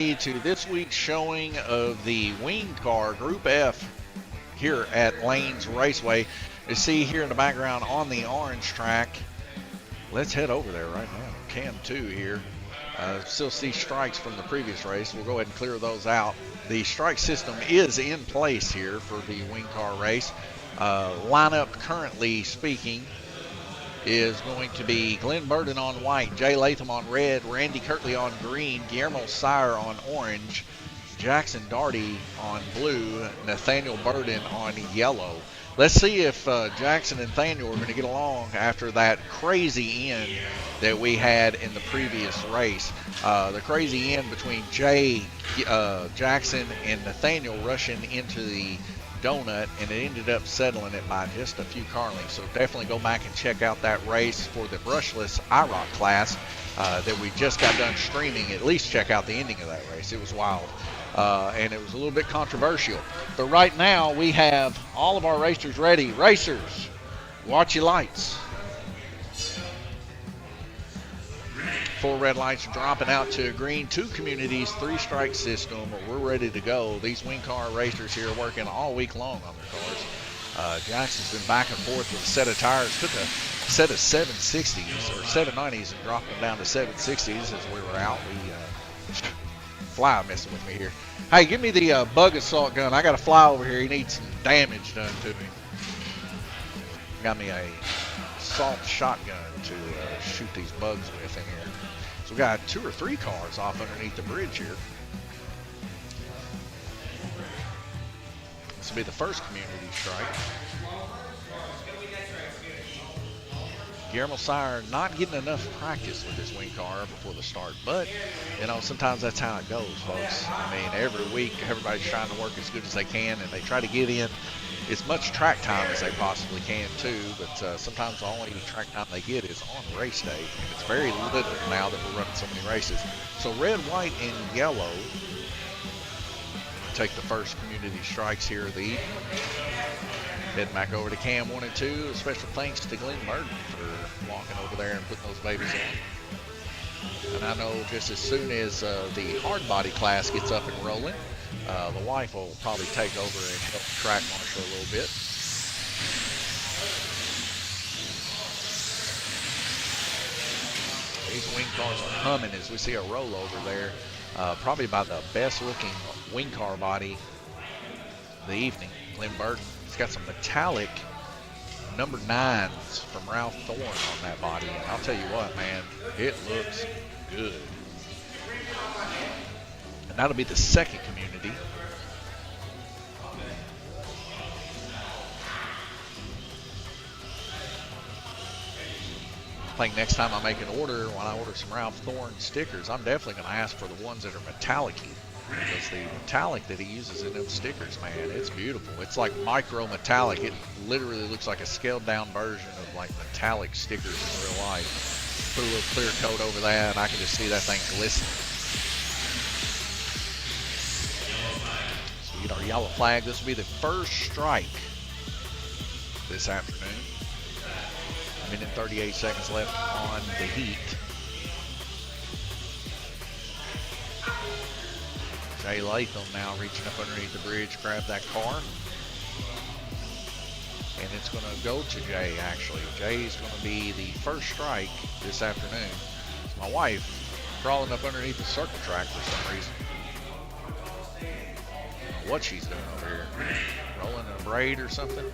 To this week's showing of the Wing Car Group F here at Lanes Raceway. You see here in the background on the orange track. Let's head over there right now. Cam 2 here. Still see strikes from the previous race. We'll go ahead and clear those out. The strike system is in place here for the Wing Car race. Lineup currently speaking is going to be Glenn Burden on white, Jay Latham on red, Randy Kirtley on green, Guillermo Sire on orange, Jackson Darty on blue, Nathaniel Burden on yellow. Let's see if Jackson and Nathaniel are going to get along after that crazy end that we had in the previous race. The crazy end between Jay, Jackson, and Nathaniel rushing into the donut, and it ended up settling it by just a few car lengths. So definitely go back and check out that race for the brushless IROC class that we just got done streaming. At least check out the ending of that race. It was wild. And it was a little bit controversial. But right now we have all of our racers ready. Racers, watch your lights. 4 red lights are dropping out to green. 2 communities, 3 strike system. We're ready to go. These wing car racers here are working all week long on their cars. Jackson's been back and forth with a set of tires. Took a set of 760s or 790s and dropped them down to 760s as we were out. Fly messing with me here. Hey, give me the bug assault gun. I got a fly over here. He needs some damage done to me. Got me a assault shotgun to shoot these bugs with in here. So we got 2 or 3 cars off underneath the bridge here. This will be the first community strike. Guillermo Sire not getting enough practice with his wing car before the start, but you know, sometimes that's how it goes, folks. I mean, every week everybody's trying to work as good as they can, and they try to get in as much track time as they possibly can too, but sometimes the only track time they get is on race day, and it's very little now that we're running so many races. So red, white, and yellow take the first community strikes here of the evening. Heading back over to Cam 1 and 2. A special thanks to Glenn Burden for walking over there and putting those babies on. And I know just as soon as the hard body class gets up and rolling, the wife will probably take over and help track marshal a little bit. These wing cars are humming as we see a rollover there. Probably by the best looking wing car body of the evening, Glenn Burden. He's got some metallic number 9s from Ralph Thorne on that body. And I'll tell you what, man, it looks good. And that'll be the second community. I think next time I make an order, when I order some Ralph Thorne stickers, I'm definitely going to ask for the ones that are metallic-y. Because the metallic that he uses in them stickers, man, it's beautiful. It's like micro metallic. It literally looks like a scaled down version of like metallic stickers in real life. Put a little clear coat over that, and I can just see that thing glisten. So we get our yellow flag. This will be the first strike this afternoon. 1 minute 38 seconds left on the heat. Jay Latham now reaching up underneath the bridge, grab that car. And it's going to go to Jay, actually. Jay's going to be the first strike this afternoon. It's my wife crawling up underneath the circle track for some reason. I don't know what she's doing over here. Rolling a braid or something?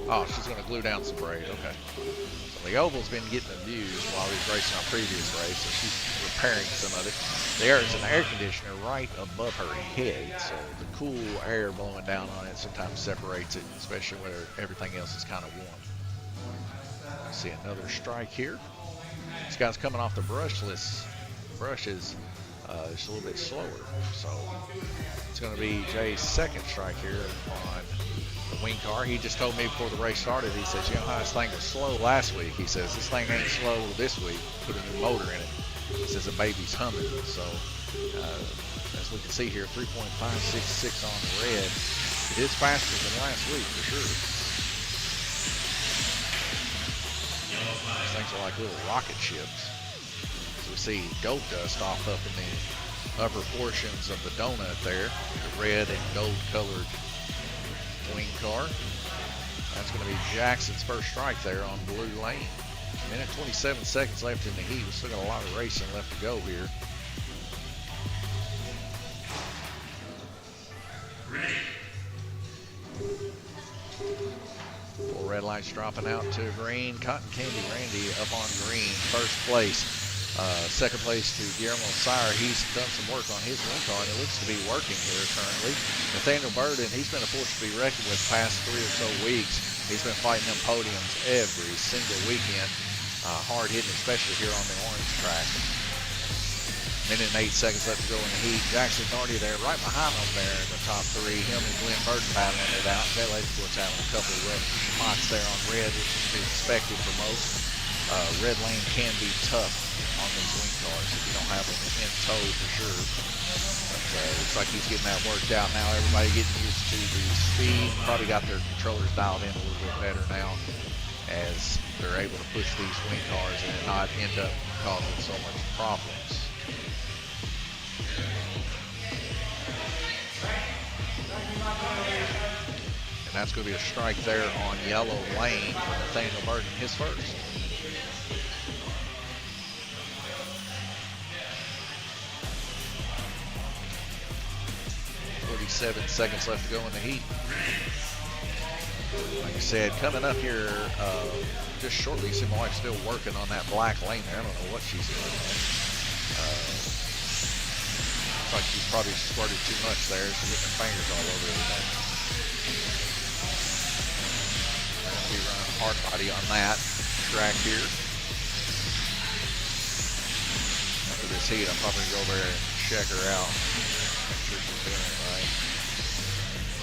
Oh, she's going to glue down some braid. Okay. So the oval's been getting abused while he was racing our previous race, so she's repairing some of it. There is an air conditioner right above her head, so the cool air blowing down on it sometimes separates it, especially where everything else is kind of warm. See another strike here. This guy's coming off the brushless brushes. It's a little bit slower, so it's going to be Jay's second strike here on the wing car. He just told me before the race started, he says, you know how this thing was slow last week? He says, this thing ain't slow this week. Put a new motor in it. He says the baby's humming. So as we can see here, 3.566 on the red. It is faster than last week for sure. These things are like little rocket ships. So we see goat dust off up in the upper portions of the donut there, the red and gold colored wing car. That's going to be Jackson's first strike there on blue lane. Minute 27 seconds left in the heat. We've still got a lot of racing left to go here. Four red lights dropping out to green. Cotton Candy Randy up on green, first place. Second place to Guillermo Sire. He's done some work on his wing car, and it looks to be working here currently. Nathaniel Burden, he's been a force to be reckoned with the past 3 or so weeks. He's been fighting them podiums every single weekend. Hard hitting, especially here on the orange track. Minute and 8 seconds left to go in the heat. Jackson Darty there, right behind him there in the top 3. Him and Glenn Burden battling it out. That lady, of course, having a couple of rough spots there on red, which is to be expected for most. Red lane can be tough on these wing cars if you don't have them in tow for sure. But looks like he's getting that worked out now. Everybody getting used to the speed. Probably got their controllers dialed in a little bit better now as they're able to push these wing cars and not end up causing so much problems. And that's going to be a strike there on yellow lane for Nathaniel Burden, his first. Seven seconds left to go in the heat. Like I said, coming up here just shortly, you see my wife's still working on that black lane there. I don't know what she's doing there. Looks like she's probably squirted too much there. She's getting her fingers all over everything. I'm going to be running hard body on that track here. After this heat, I'm probably going to go over there and check her out. Make sure she's doing it right.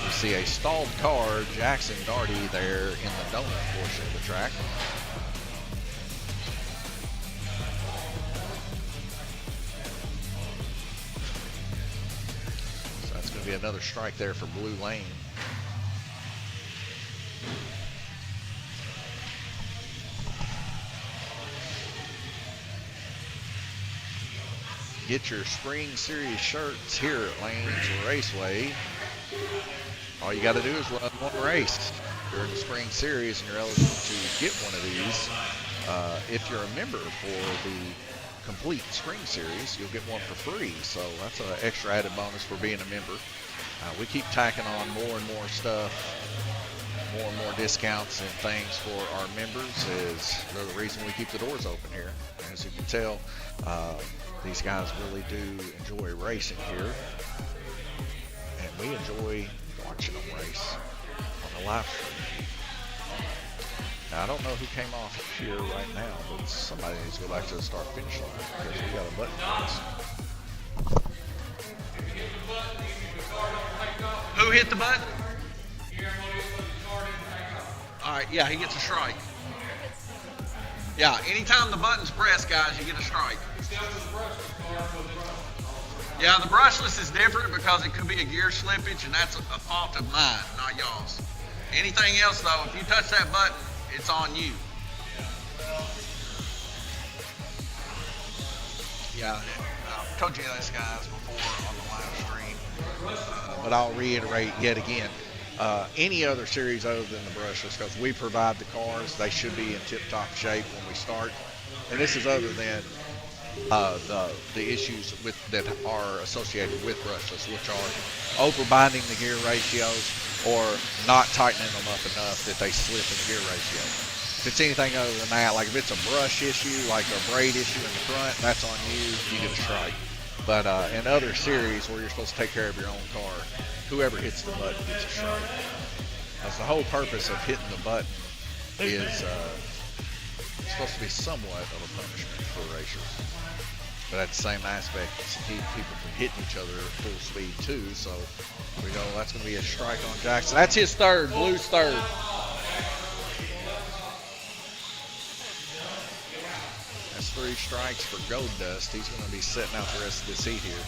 We see a stalled car, Jackson Darty there in the donut portion of the track. So that's going to be another strike there for blue lane. Get your Spring Series shirts here at Lanes Raceway. All you got to do is run one race during the Spring Series, and you're eligible to get one of these. If you're a member for the complete Spring Series, you'll get one for free. So that's an extra added bonus for being a member. We keep tacking on more and more stuff, more and more discounts and things for our members. Is the reason we keep the doors open here. As you can tell, these guys really do enjoy racing here, and we enjoy watching them race on the live stream. Now, I don't know who came off here right now, but somebody needs to go back to the start finish line because we got a button for this. Who hit the button? All right, yeah, he gets a strike. Yeah, anytime the button's pressed, guys, you get a strike. Yeah, the brushless is different because it could be a gear slippage, and that's a fault of mine, not y'all's. Anything else, though, if you touch that button, it's on you. Yeah, I've told you this, guys, before on the live stream, but I'll reiterate yet again. Any other series other than the brushless, because we provide the cars, they should be in tip-top shape when we start. And this is other than the issues that are associated with brushless, which are overbinding the gear ratios or not tightening them up enough that they slip in the gear ratio. If it's anything other than that, like if it's a brush issue, like a braid issue in the front, that's on you, you get a strike. But in other series where you're supposed to take care of your own car, whoever hits the button gets a strike. That's the whole purpose of hitting the button is supposed to be somewhat of a punishment for racers. But at the same aspect, it's to keep people from hitting each other at full speed too. So we know that's going to be a strike on Jackson. That's his third, Blue's third. That's 3 strikes for Gold Dust. He's going to be setting out the rest of this heat here.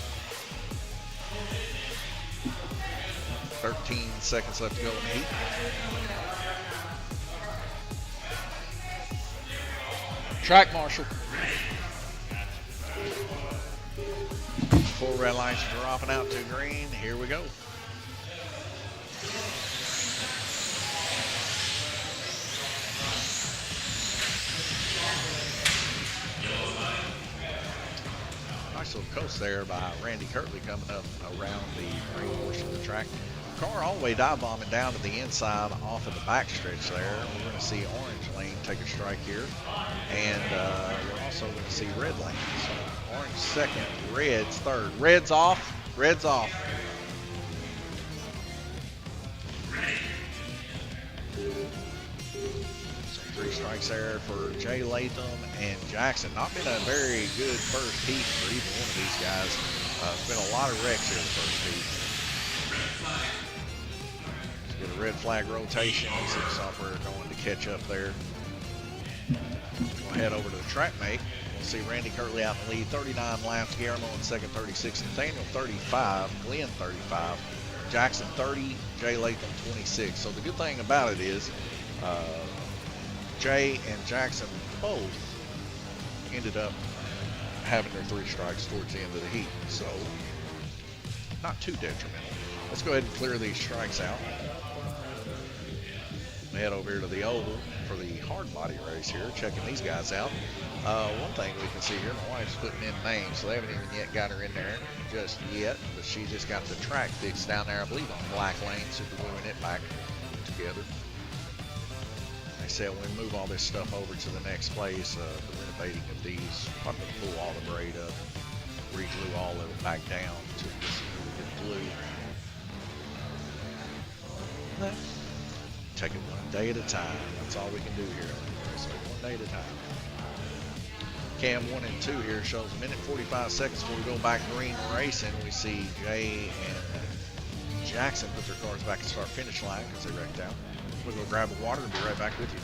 13 seconds left to go in the heat. Track marshal. 4 Little red lights dropping out to green. Here we go. Nice little coast there by Randy Kirtley coming up around the green portion of the track. Car all the way dive bombing down to the inside off of the back stretch there. We're going to see orange lane take a strike here. And we're also going to see red lane. So orange second, red's third. Red's off. Red's off. So 3 strikes there for Jay Latham and Jackson. Not been a very good first heat for either one of these guys. It's been a lot of wrecks here the first heat. Let's get a red flag rotation. We see the software going to catch up there. We'll head over to the track mate. We'll see Randy Kirtley out in the lead, 39 laps. Guillermo in second, 36. Nathaniel 35. Glenn 35. Jackson 30. Jay Latham 26. So the good thing about it is Jay and Jackson both ended up having their 3 strikes towards the end of the heat. So not too detrimental. Let's go ahead and clear these strikes out. Head over here to the oval for the hard body race here, checking these guys out. One thing we can see here, my wife's putting in names, so they haven't even yet got her in there just yet, but she just got the track fixed down there, I believe, on Black Lane, super gluing it back together. They said when we move all this stuff over to the next place, the renovating of these, I'm going to pull all the braid up, re-glue all of it back down to this really good glue. Take it one day at a time. That's all we can do here. So one day at a time. Cam 1 and 2 here shows a minute 45 seconds before we go back green racing. We see Jay and Jackson put their cars back at start finish line because they wrecked out. We'll go grab a water and be right back with you.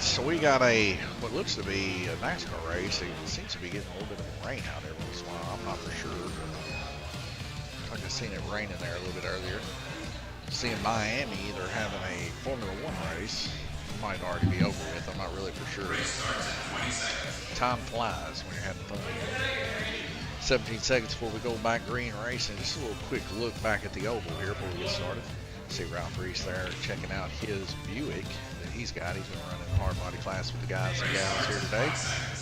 So we got what looks to be a NASCAR race. It seems to be getting a little bit of rain out every once in a while. I'm not for sure. Like I seen it raining there a little bit earlier. Seeing Miami, they're having a Formula 1 race. It might already be over with. I'm not really for sure. Time flies when you're having fun. 17 seconds before we go back green racing. Just a little quick look back at the oval here before we get started. See Ralph Reese there checking out his Buick that he's got. He's been running a hard body class with the guys and gals here today.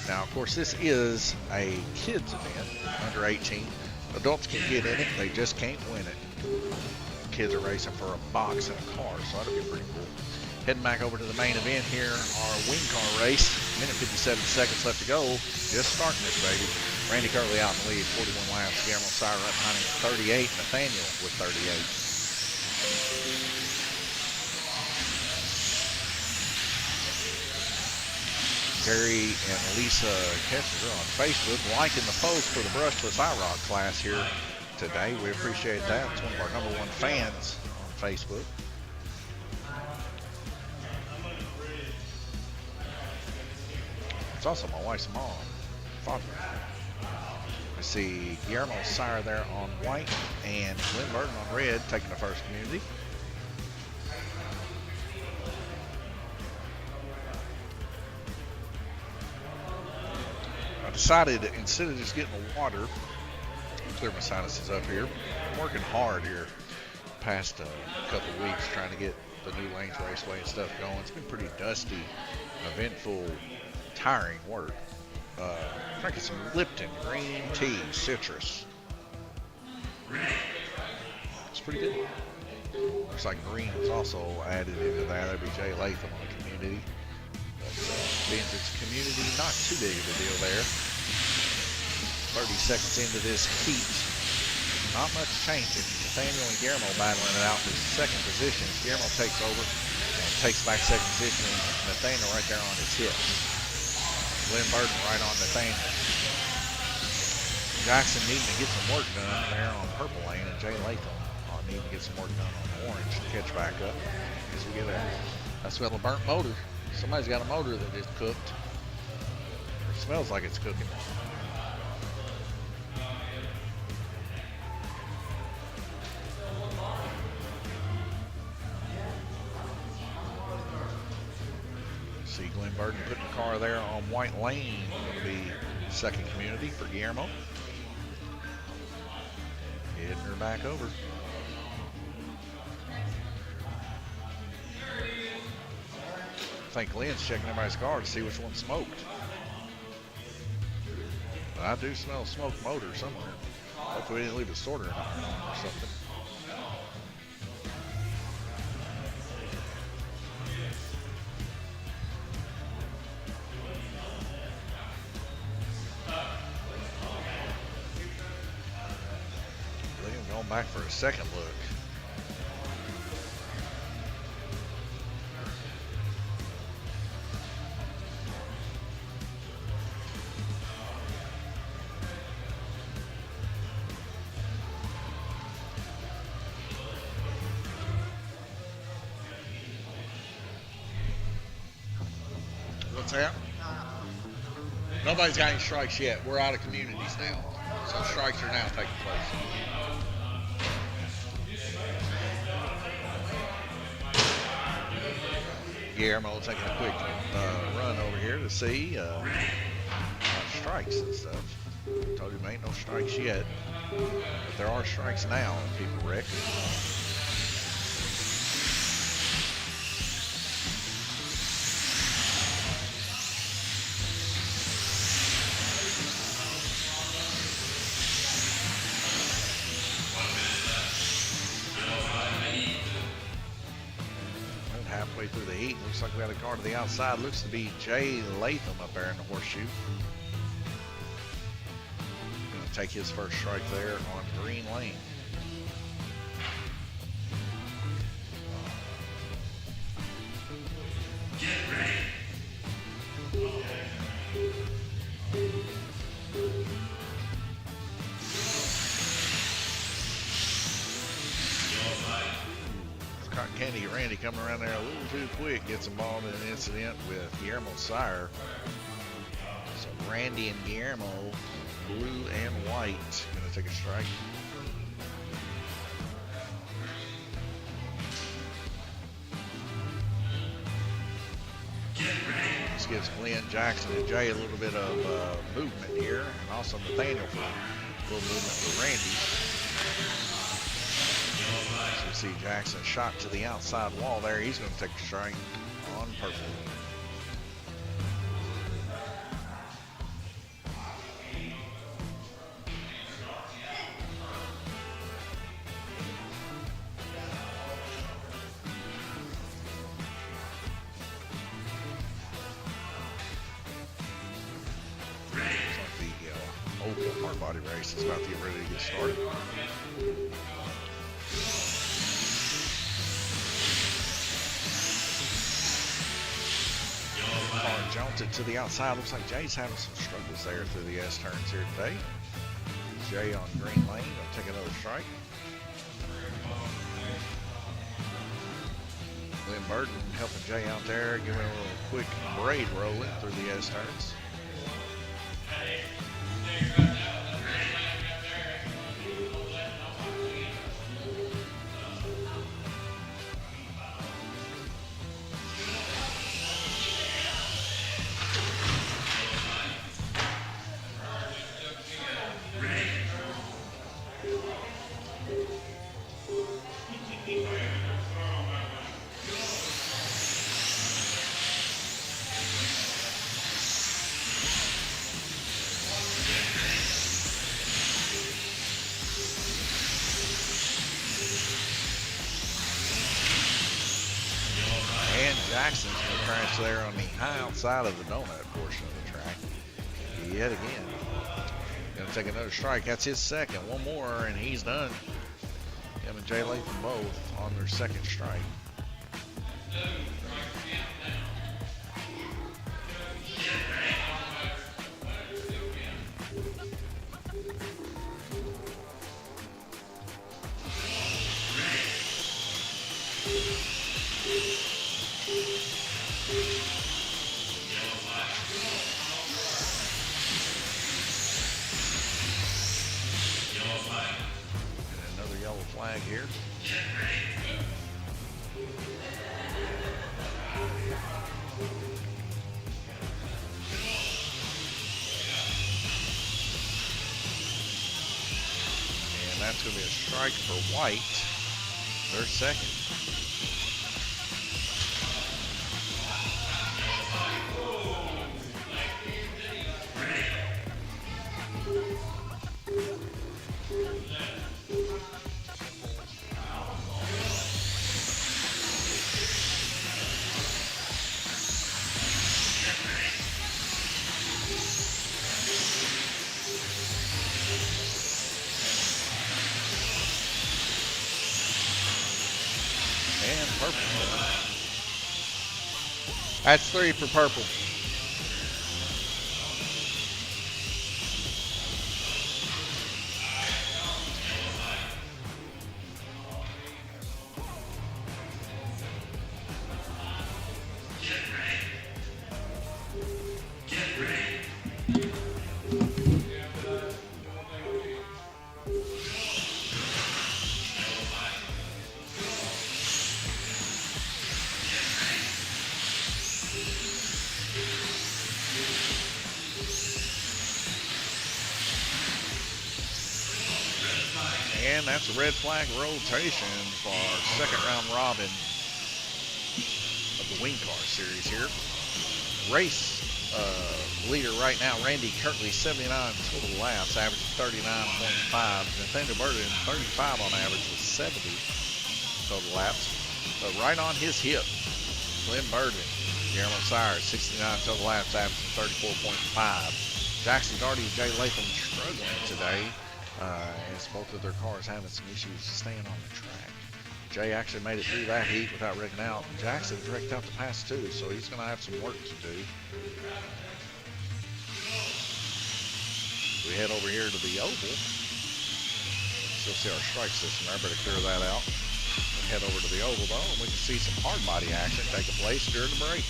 Now, of course, this is a kids event, under 18. Adults can get in it, they just can't win it. Kids are racing for a box and a car, so that'll be pretty cool. Heading back over to the main event here, our wing car race. Minute 57 seconds left to go. Just starting this baby. Randy Kirtley out in the lead, 41 laps. Guillermo Sire up behind him, 38. Nathaniel with 38. Gary and Lisa Kessler on Facebook liking the post for the brushless IROC class here today. We appreciate that. It's one of our #1 fans on Facebook. It's also my wife's mom, father. I see Guillermo Sire there on white and Glenn Burton on red taking the first community. I decided instead of just getting the water, clear my sinuses up here. I'm working hard here past couple of weeks trying to get the new Lanes Raceway and stuff going. It's been pretty dusty, eventful, tiring work. Drinking some Lipton green tea, citrus. It's pretty good. Looks like green was also added into that. That'd be Jay Latham on the community. But being it's community, not too big of a deal there. 30 seconds into this heat, not much changing. Nathaniel and Guillermo battling it out in second position. Guillermo takes over and takes back second position. Nathaniel right there on his hips. Glenn Burton right on Nathaniel. Jackson needing to get some work done there on purple lane, and Jay Latham needing to get some work done on orange to catch back up as we get there. I smell a burnt motor. Somebody's got a motor that is cooked. It smells like it's cooking. See Glenn Burton putting the car there on white lane. Going to be second community for Guillermo. Heading her back over. I think Glenn's checking everybody's car to see which one smoked. But I do smell a smoked motor somewhere. Hopefully we didn't leave a sorter iron on or something. Glenn going back for a second look. What's that? Nobody's got any strikes yet. We're out of communities now. So strikes are now taking place. Guillermo taking a quick run over here to see strikes and stuff. Told him ain't no strikes yet. But there are strikes now in people wreck. Halfway through the heat, looks like we got a car to the outside. Looks to be Jay Latham up there in the horseshoe. Gonna take his first strike there on green lane. Get ready. Cotton Candy Randy coming around there a little too quick, gets involved in an incident with Guillermo Sire. So Randy and Guillermo, blue and white, gonna take a strike. This gives Glenn, Jackson, and Jay a little bit of movement here, and also Nathaniel for a little movement for Randy. So we see Jackson shot to the outside wall there. He's going to take a strike on purple. Open hard body race is about to get ready to get started. Car jaunted to the outside. Looks like Jay's having some struggles there through the S turns here today. Jay on green lane. Gonna take another strike. Glenn Burton helping Jay out there, giving a little quick braid rolling through the S turns. Jackson's going to crash there on the high outside of the donut portion of the track. Yet again. Going to take another strike. That's his second. One more, and he's done. Him and Jay Latham both on their second strike. Flag here. And that's going to be a strike for White, their second. And purple. That's 3 for purple. And that's a red flag rotation for our second round robin of the Wing Car Series here. Race leader right now, Randy Kirtley, 79 total laps, average 39.5. Nathaniel Burden, 35 on average with 70 total laps. But right on his hip, Glenn Burden, Guillermo Sires, 69 total laps, averaging 34.5. Jackson Darty and Jay Latham struggling today. As both of their cars having some issues staying on the track. Jay actually made it through that heat without wrecking out. Jackson wrecked out the pass too, so he's going to have some work to do. We head over here to the oval. Still see our strike system there. Better clear that out. We head over to the oval though, and we can see some hard body action taking place during the break.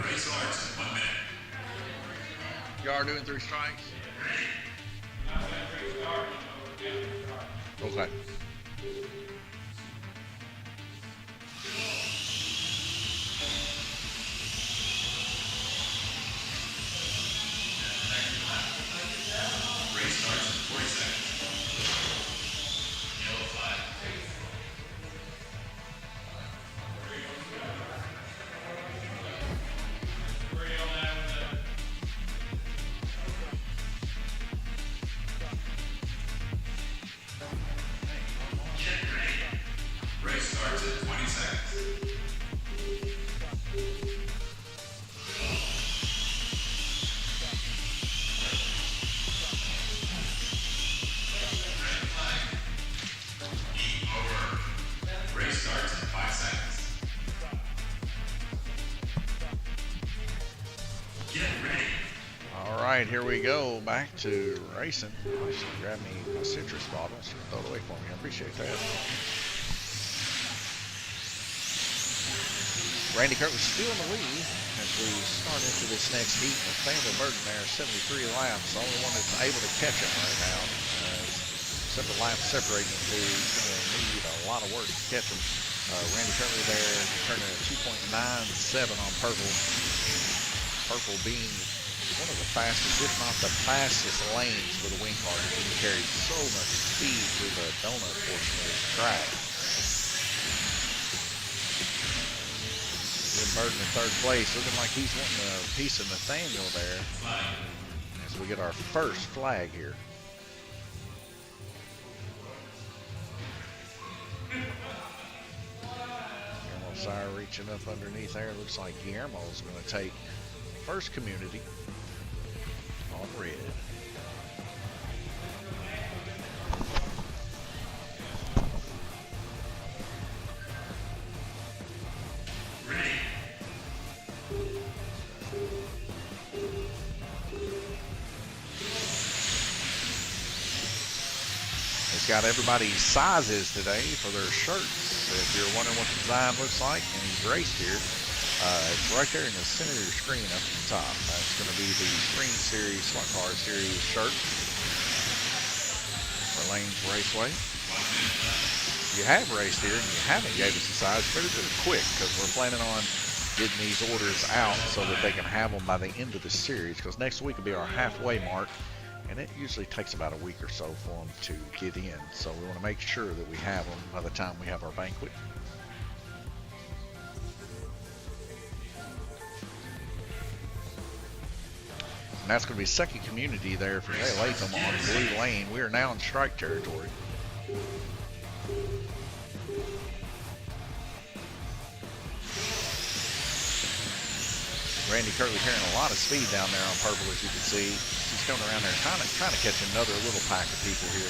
Race starts in 1 minute. Y'all are doing 3 strikes? Okay. Race starts in 40 seconds. Yellow flag. Race starts in 20 seconds. Heat over. Race starts in 5 seconds. right, here we go. Back to racing. Grab me my citrus bottle. Throw it away for me. I appreciate that. Randy Kurt was still in the lead as we start into this next heat. Nathaniel Burton there, 73 laps. The only one that's able to catch him right now. Separate laps separating the two. He's going to need a lot of work to catch him. Randy Curley there turning a 2.97 on Purple. Purple being one of the fastest, if not the fastest lanes for the wing car. He can carry so much speed through the donut portion of this track. Burton in third place, looking like he's wanting a piece of Nathaniel there as we get our first flag here. Guillermo Sire reaching up underneath there. Looks like Guillermo's going to take first community on red. Got everybody's sizes today for their shirts. If you're wondering what the design looks like, and you've raced here, it's right there in the center of your screen up at the top. That's going to be the Spring Series, Slot Car Series shirt for Lanes Raceway. If you have raced here and you haven't gave us a size, better do it quick because we're planning on getting these orders out so that they can have them by the end of the series, because next week will be our halfway mark. And it usually takes about a week or so for them to get in. So we want to make sure that we have them by the time we have our banquet. And that's going to be second community there for Jay Latham on blue lane. We are now in strike territory. Randy Curley carrying a lot of speed down there on Purple, as you can see. He's coming around there trying to catch another little pack of people here.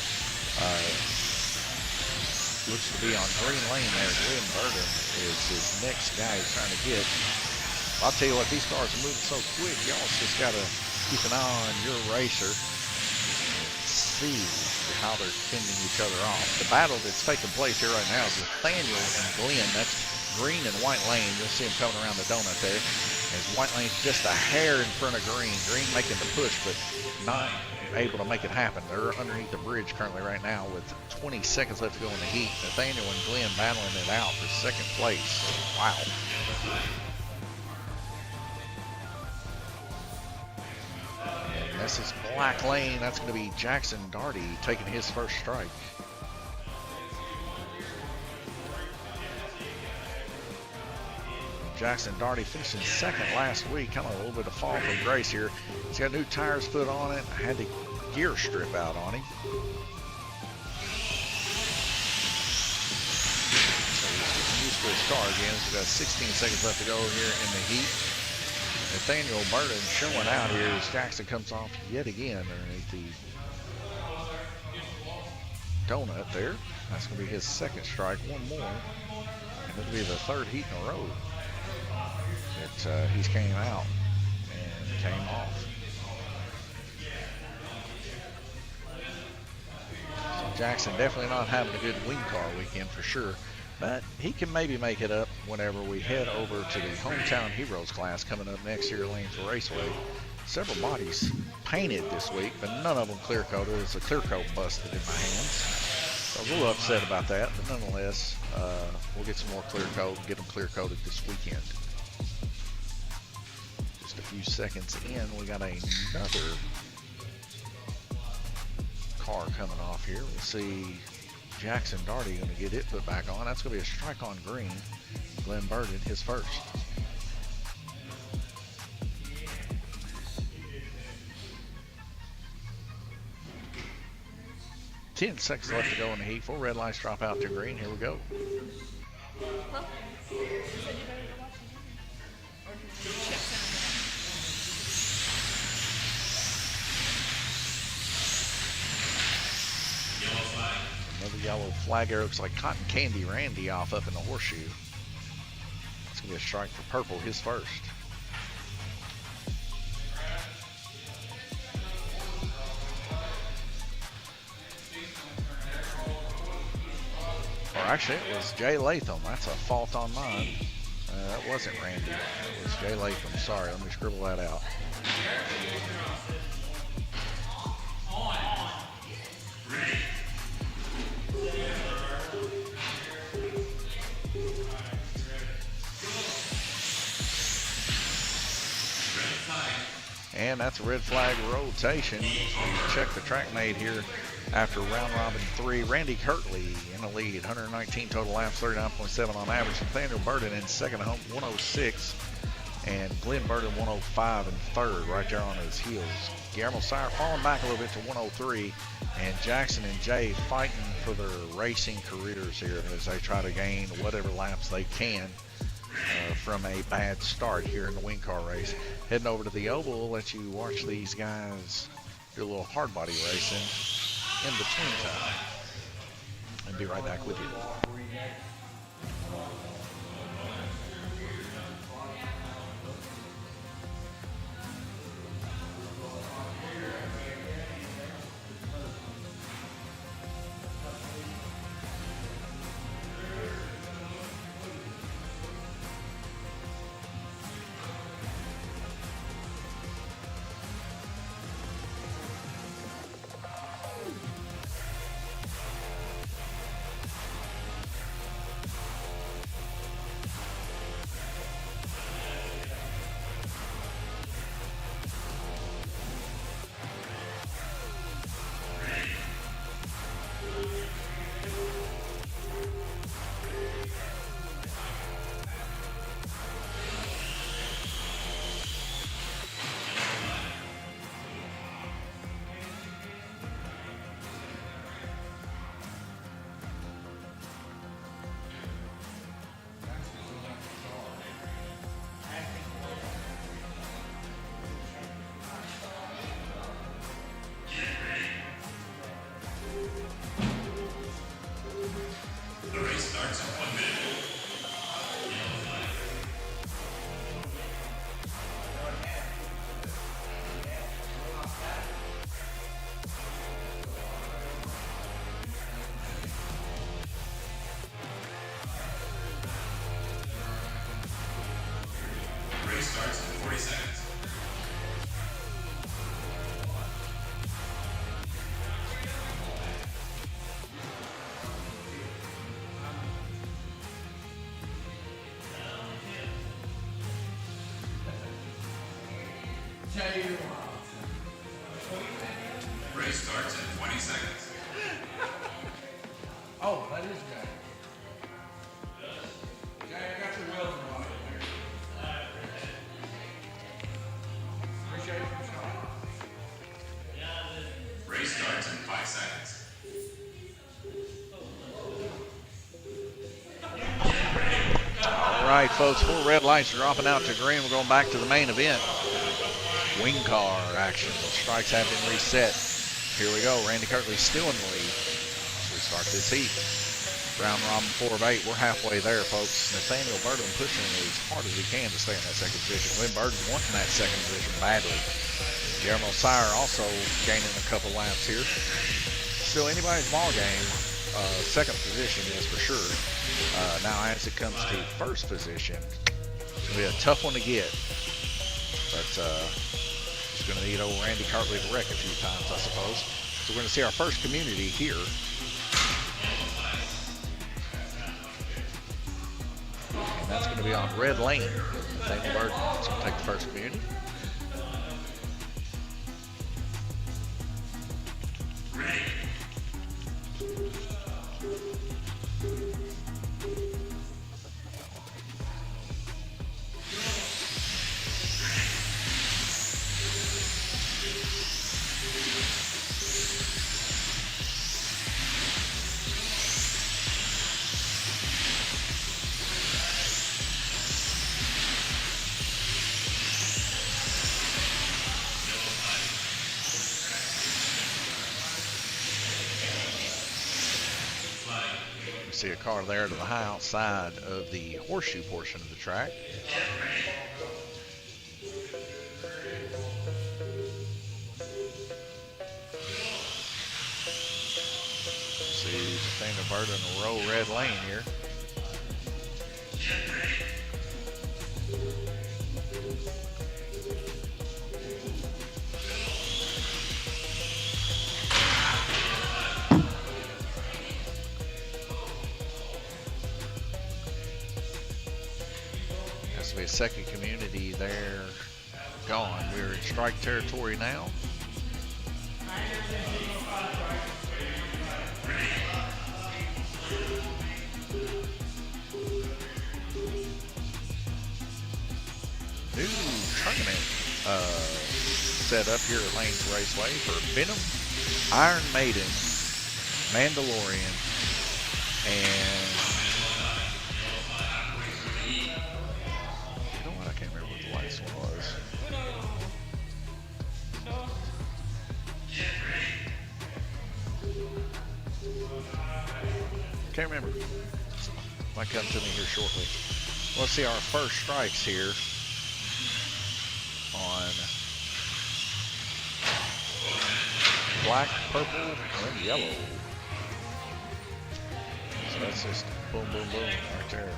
Looks to be on green lane there. Glenn Burton is his next guy he's trying to get. I'll tell you what, these cars are moving so quick. Y'all just got to keep an eye on your racer. See how they're fending each other off. The battle that's taking place here right now is Nathaniel and Glenn. That's green and white lane. You'll see him coming around the donut there. As white lane's just a hair in front of green. Green making the push, but not able to make it happen. They're underneath the bridge currently right now with 20 seconds left to go in the heat. Nathaniel and Glenn battling it out for second place. Wow. And this is black lane. That's going to be Jackson Darty taking his first strike. Jackson Darty finishing second last week, kind of a little bit of fall from grace here. He's got new tires put on it. Had the gear strip out on him. So he's getting used to his car again. So we've got 16 seconds left to go here in the heat. Nathaniel Burton showing out here as Jackson comes off yet again underneath the donut there. That's going to be his second strike, one more. And it'll be the third heat in a row that he's came out and came off. So Jackson definitely not having a good wing car weekend for sure, but he can maybe make it up whenever we head over to the Hometown Heroes class coming up next year, Lanes Raceway. Several bodies painted this week, but none of them clear coated. It's a clear coat busted in my hands. So I was a little upset about that, but nonetheless, we'll get some more clear coat and get them clear coated this weekend. Just a few seconds in, we got another car coming off here. We'll see Jackson Darty going to get it put back on. That's going to be a strike on green. Glenn Burton, his first. Ten seconds left to go in the heat. 4 red lights drop out to green. Here we go. Huh? You said you better go watch the movie. Or did you check Another yellow flag there. Looks like Cotton Candy Randy off up in the horseshoe. It's going to be a strike for Purple, his first. actually, it was Jay Latham. That's a fault on mine. That wasn't Randy. It was Jay Latham. Sorry, let me scribble that out. And that's a red flag rotation. So you check the track made here after round robin 3. Randy Kirtley in the lead, 119 total laps, 39.7 on average. Nathaniel Burden in second, 106. And Glenn Burden 105 in third, right there on his heels. Guillermo Sire falling back a little bit to 103. And Jackson and Jay fighting for their racing careers here as they try to gain whatever laps they can from a bad start here in the wing car race. Heading over to the oval, we'll let you watch these guys do a little hard body racing in between time. And be right back with you. Starts in 40 seconds. Race starts in 20 seconds. Oh, that is Jay. Jay, I got your wheels on. Appreciate your shot. Race starts in 5 seconds. All right, folks, 4 red lights dropping out to green. We're going back to the main event. Wing car action. The strikes have been reset. Here we go. Randy Kirtley still in the lead. So we start this heat. Round robin 4 of 8. We're halfway there, folks. Nathaniel Burden pushing as hard as he can to stay in that second position. Glenn Burden wanting that second position badly. Guillermo Sire also gaining a couple laps here. Still anybody's ball game. Second position is for sure. Now as it comes to first position, it's going to be a tough one to get. But it's going to need old Randy Kirtley to wreck a few times, I suppose. So we're going to see our first community here. And that's going to be on red lane. Nathaniel Burden is going to take the first community. See a car there to the high outside of the horseshoe portion of the track. See Nathaniel Converting a row red lane here. Has to be a second community there. Gone. We're in strike territory now. New tournament set up here at Lanes Raceway for Venom, Iron Maiden, Mandalorian, and you know what? I can't remember what the last one was. Can't remember. Might come to me here shortly. Let's see our first strikes here on black, purple, and yellow. So that's just boom, boom, boom right there.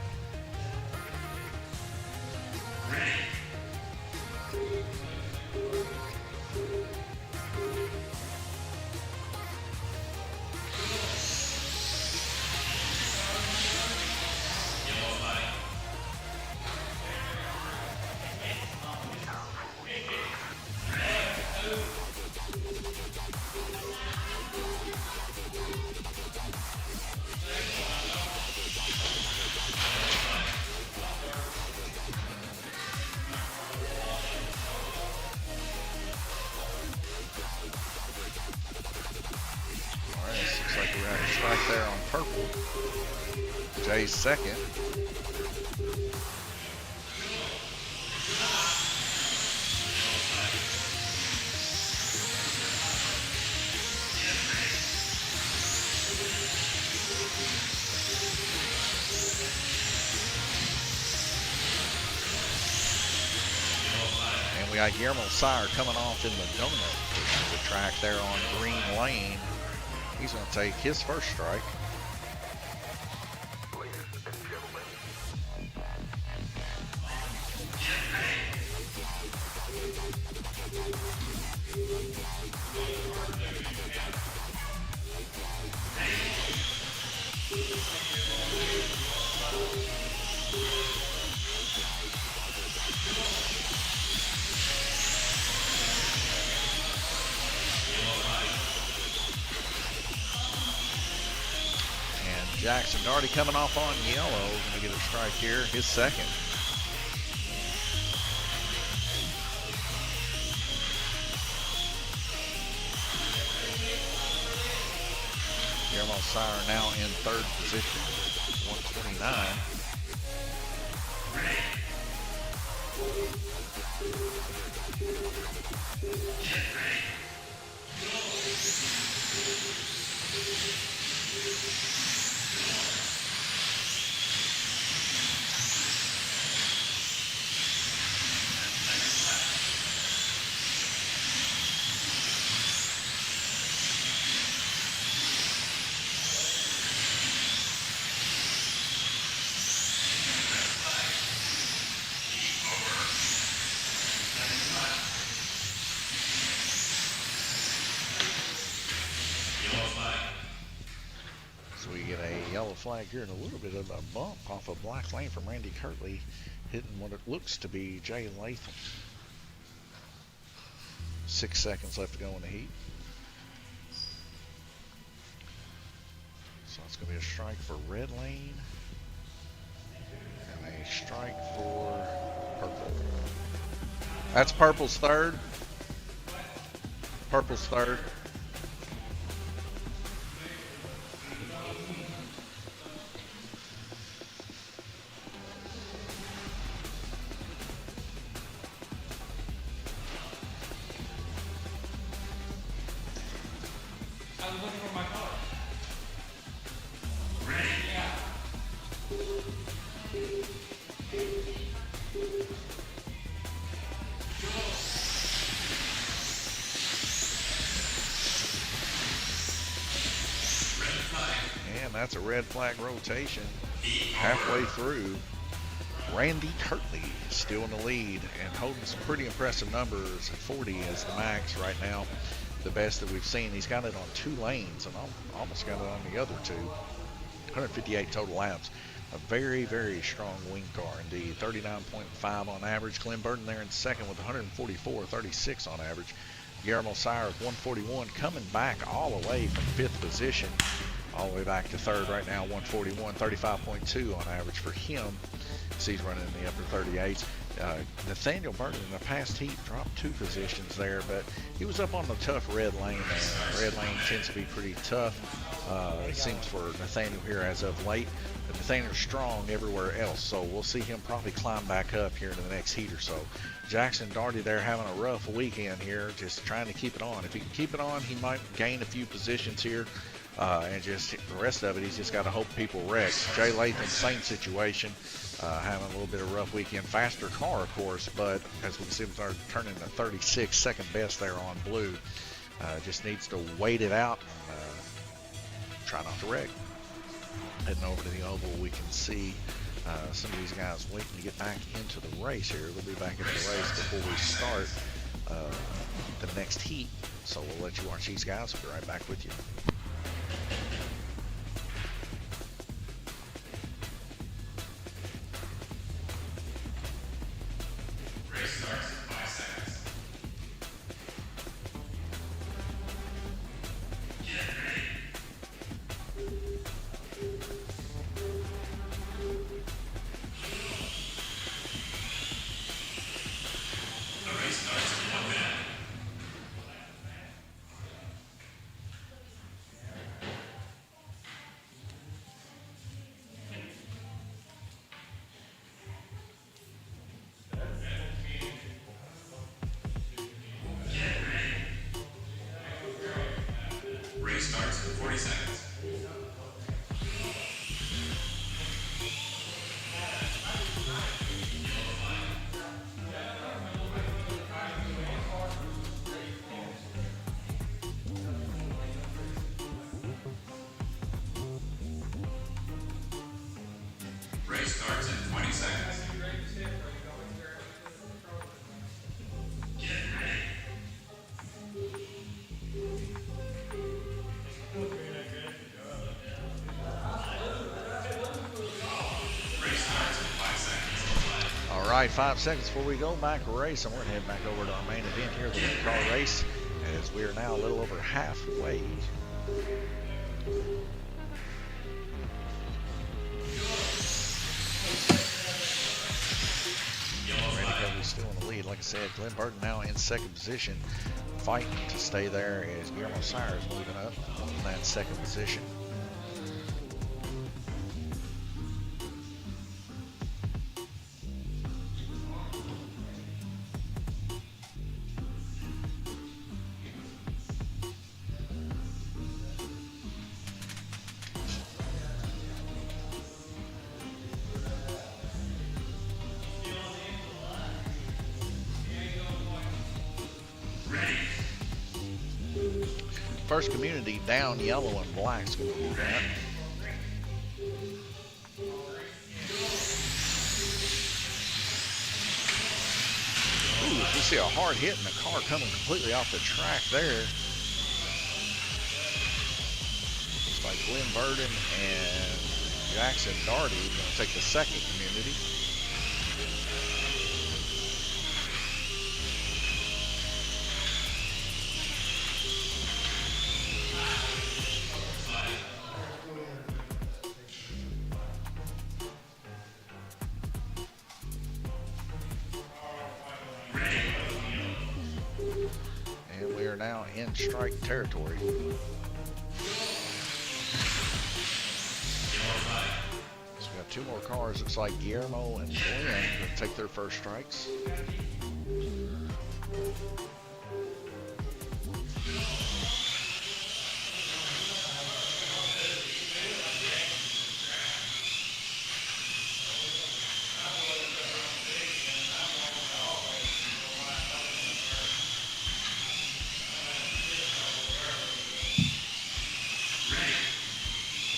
Strike there on purple. Jay's second. And we got Guillermo Sire coming off in the donut portion of the track there on green lane. He's going to take his first strike. Jackson Darty coming off on yellow. Going to get a strike here, his second. Guillermo Sire now in third position, 129. Flag here and a little bit of a bump off a black lane from Randy Kirtley, hitting what it looks to be Jay Latham. 6 seconds left to go in the heat. So it's going to be a strike for red lane and a strike for purple. That's purple's third. Purple's third. that's a red flag rotation halfway through. Randy Kirtley still in the lead and holding some pretty impressive numbers. 40 is the max right now, the best that we've seen. He's got it on 2 lanes and almost got it on the other 2. 158 total laps. A very, very strong wing car indeed. 39.5 on average. Glenn Burton there in second with 144.36 on average. Guillermo Sire with 141, coming back all the way from 5th position all the way back to 3rd right now. 141, 35.2 on average for him. So he's running in the upper 38s. Nathaniel Burton in the past heat dropped 2 positions there, but he was up on the tough red lane there. Red lane tends to be pretty tough, it seems, for Nathaniel here as of late. But Nathaniel's strong everywhere else, so we'll see him probably climb back up here in the next heat or so. Jackson Darty there having a rough weekend here, just trying to keep it on. If he can keep it on, he might gain a few positions here. And just the rest of it, he's just got to hope people wreck. Jay Latham, same situation, having a little bit of a rough weekend. Faster car, of course, but as we can see, we're turning to 36, second best there on blue. Just needs to wait it out and try not to wreck. Heading over to the oval, we can see some of these guys waiting to get back into the race here. They'll be back into the race before we start the next heat. So we'll let you watch these guys. We'll be right back with you. Race starts in 5 seconds. Get ready. The race starts in 1 minute. Race starts in 40 seconds. Race starts in 20 seconds. Get ready. Race starts in 5 seconds. All right, 5 seconds before we go back race, and we're heading back over to our main event here, the wing car race, as we are now a little over halfway. Randy Covey's still in the lead. Like I said, Glenn Burton now in second position, fighting to stay there as Guillermo Sire is moving up in that second position. First community down yellow and black is going to do that. Ooh, we see a hard hit and the car coming completely off the track there. Looks like Glenn Burden and Jackson Darty going to take the second community. And we are now in strike territory. So we got 2 more cars. Looks like Guillermo and Glenn will take their first strikes.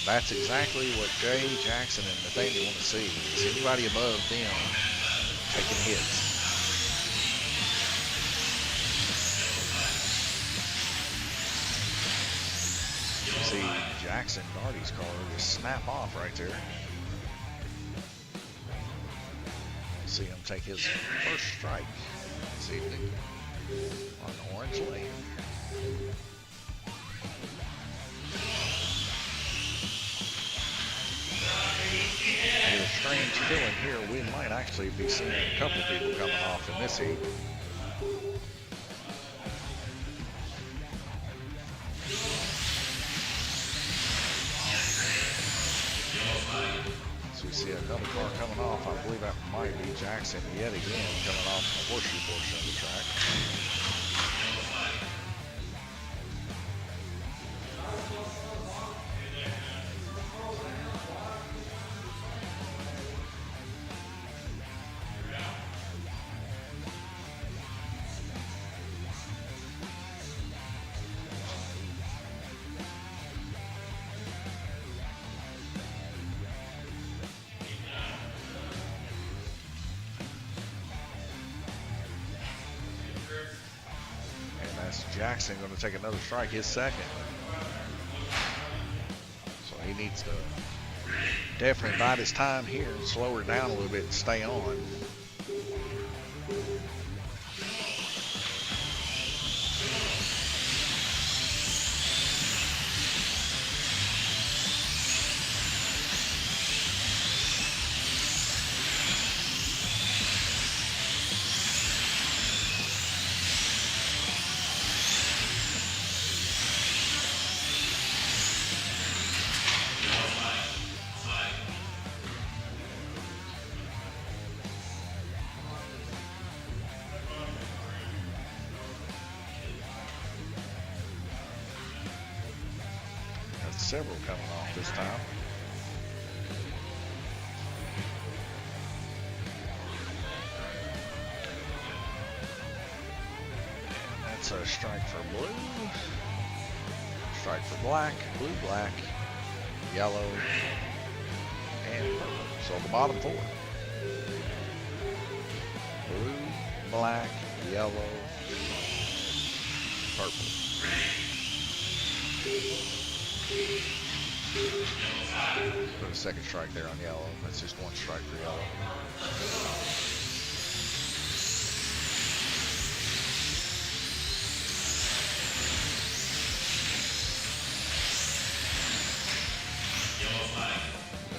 That's exactly what Jay, Jackson, and Nathaniel want to see. Is anybody above them taking hits. See Jackson Darty's car just snap off right there. See him take his first strike this evening on the orange lane. I get a strange feeling here. We might actually be seeing a couple people coming off in this heat. So we see another car coming off. I believe that might be Jackson yet again coming off the horseshoe portion of the track. Jackson going to take another strike, his second. So he needs to definitely bide his time here and slow her down a little bit and stay on. Several coming off this time. And that's a strike for blue, strike for black, blue, black, yellow, and purple. So the bottom four. Blue, black, yellow, purple. Put a second strike there on yellow. That's just one strike for yellow.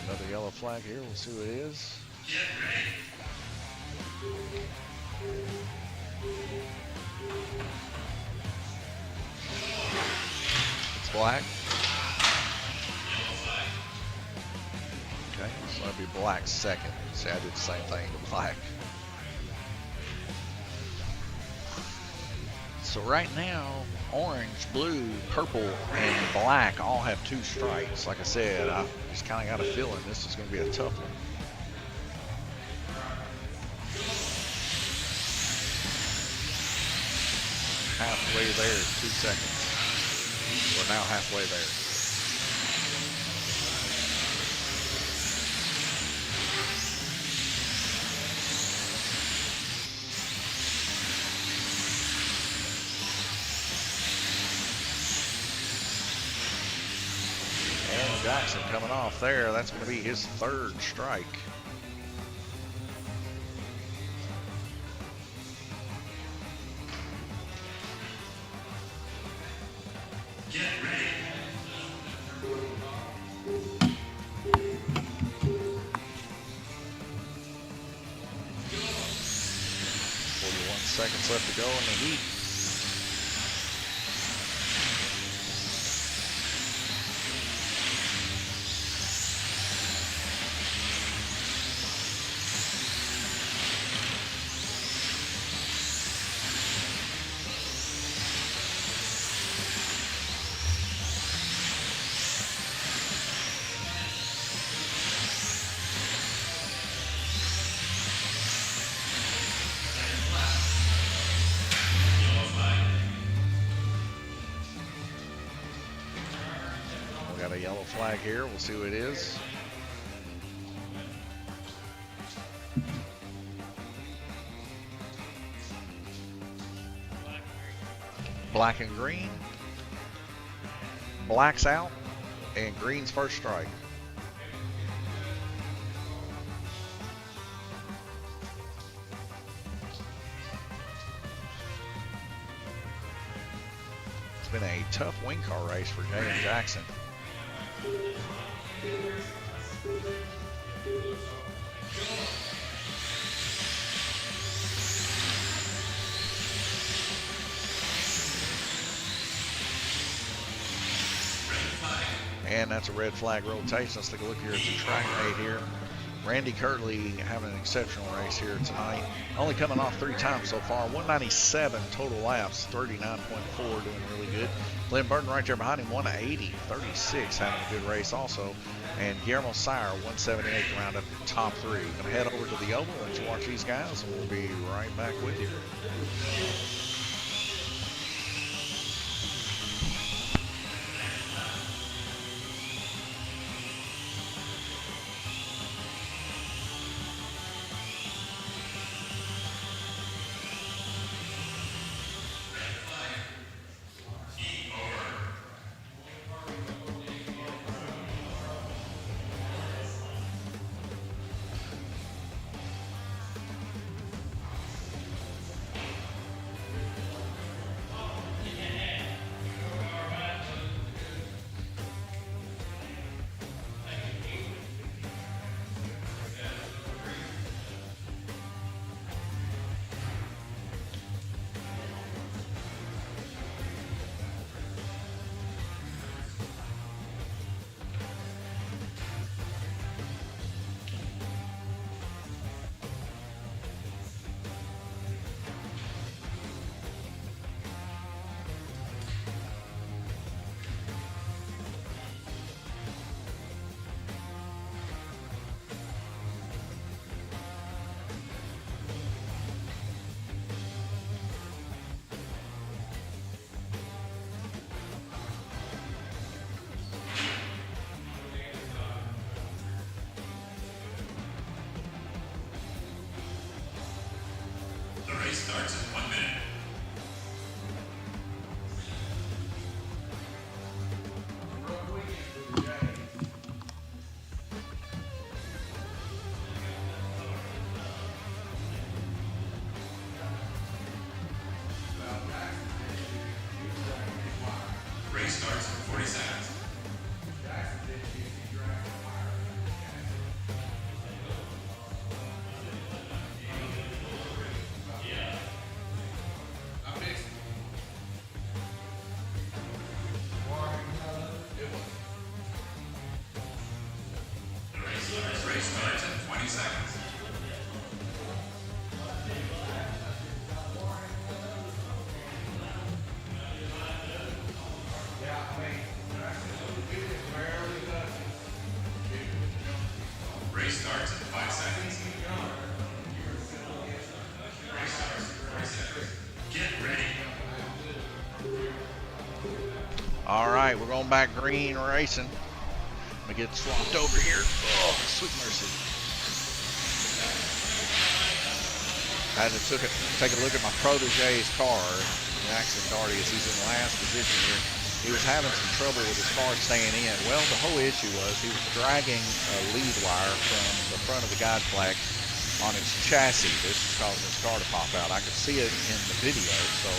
Another yellow flag here. We'll see what it is. It's black. Okay, so that'd be black second. See, I did the same thing to black. So right now, orange, blue, purple, and black all have 2 strikes. Like I said, I just kind of got a feeling this is going to be a tough one. Halfway there, 2 seconds. We're now halfway there. And Jackson coming off there. That's going to be his 3rd strike. Get ready. Seconds left to go in the heat. a yellow flag here. We'll see who it is. Black and green. Black's out, and green's first strike. It's been a tough wing car race for Jay and Jackson. And that's a red flag rotation. Let's take a look here at the track mate here. Randy Kirtley having an exceptional race here tonight. Only coming off 3 times so far. 197 total laps, 39.4, doing really good. Glenn Burton right there behind him, 180, 36, having a good race also. And Guillermo Sire, 178 to round up the top 3. Gonna head over to the oval and let you watch these guys, and we'll be right back with you. The race starts in 1 minute. Race starts in 40 seconds. The race starts in 20 seconds. Race starts in 5 seconds. Race starts in 40 seconds. Get ready. All right, we're going back green racing. Let me get swapped over here. Oh, sweet mercy. I had to take a look at my protege's car, Jackson Darty, as he's in last position here. He was having some trouble with his car staying in. Well, the whole issue was he was dragging a lead wire from the front of the guide flag on his chassis. This was causing his car to pop out. I could see it in the video, so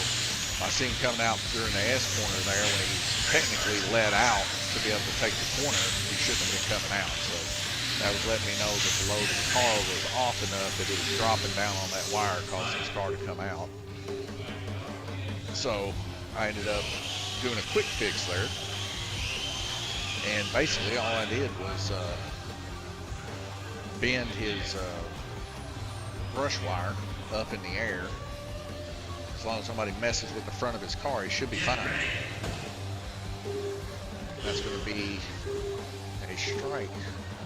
I see him coming out during the S corner there when he was technically let out to be able to take the corner. He shouldn't have been coming out. So that was letting me know that the load of the car was off enough that it was dropping down on that wire, causing his car to come out. So I ended up doing a quick fix there. And basically all I did was bend his brush wire up in the air. As long as somebody messes with the front of his car, he should be fine. That's going to be a strike